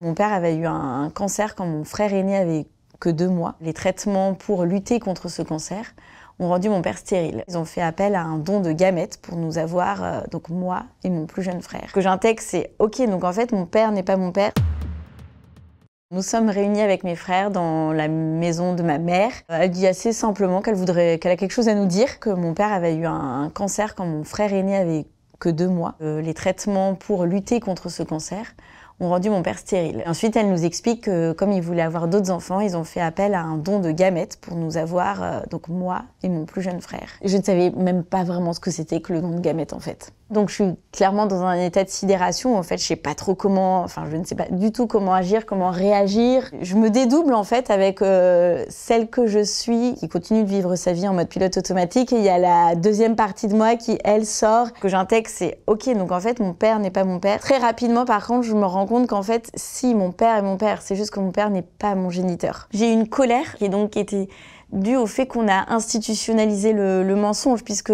Mon père avait eu un cancer quand mon frère aîné avait que 2 mois. Les traitements pour lutter contre ce cancer ont rendu mon père stérile. Ils ont fait appel à un don de gamètes pour nous avoir, donc moi et mon plus jeune frère. Ce que j'intègre, c'est ok, donc en fait mon père n'est pas mon père. Nous sommes réunis avec mes frères dans la maison de ma mère. Elle dit assez simplement qu'elle a quelque chose à nous dire, que mon père avait eu un cancer quand mon frère aîné avait que 2 mois. Les traitements pour lutter contre ce cancer ont rendu mon père stérile. Ensuite, elle nous explique que comme ils voulaient avoir d'autres enfants, ils ont fait appel à un don de gamètes pour nous avoir, donc moi et mon plus jeune frère. Je ne savais même pas vraiment ce que c'était que le don de gamètes en fait. Donc je suis clairement dans un état de sidération. En fait, je sais pas trop comment, je ne sais pas du tout comment agir, comment réagir. Je me dédouble en fait avec celle que je suis, qui continue de vivre sa vie en mode pilote automatique. Et il y a la deuxième partie de moi qui, elle, sort. Ce que j'intègre, c'est ok, donc en fait, mon père n'est pas mon père. Très rapidement, par contre, je me rends compte qu'en fait, si, mon père est mon père, c'est juste que mon père n'est pas mon géniteur. J'ai eu une colère qui était dû au fait qu'on a institutionnalisé le mensonge, puisque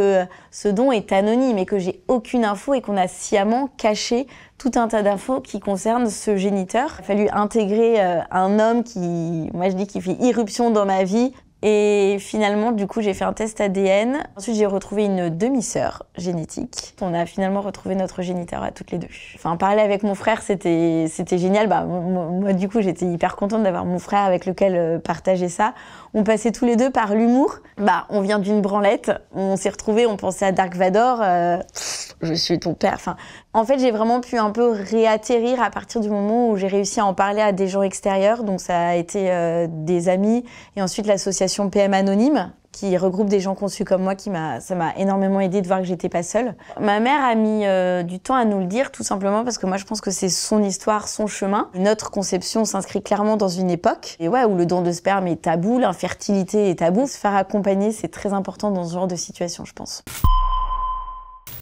ce don est anonyme et que j'ai aucune info et qu'on a sciemment caché tout un tas d'infos qui concernent ce géniteur. Il a fallu intégrer un homme qui, moi je dis, qui fait irruption dans ma vie. Et finalement, du coup, j'ai fait un test ADN. Ensuite, j'ai retrouvé une demi-sœur génétique. On a finalement retrouvé notre géniteur à toutes les deux. Parler avec mon frère, c'était génial. Moi, du coup, j'étais hyper contente d'avoir mon frère avec lequel partager ça. On passait tous les deux par l'humour. On vient d'une branlette. On s'est retrouvés, on pensait à Dark Vador. Je suis ton père. En fait, j'ai vraiment pu un peu réatterrir à partir du moment où j'ai réussi à en parler à des gens extérieurs. Donc, ça a été des amis et ensuite l'association PM Anonyme, qui regroupe des gens conçus comme moi, ça m'a énormément aidé de voir que j'étais pas seule. Ma mère a mis du temps à nous le dire, tout simplement parce que moi je pense que c'est son histoire, son chemin. Notre conception s'inscrit clairement dans une époque où le don de sperme est tabou, l'infertilité est tabou. Se faire accompagner, c'est très important dans ce genre de situation, je pense.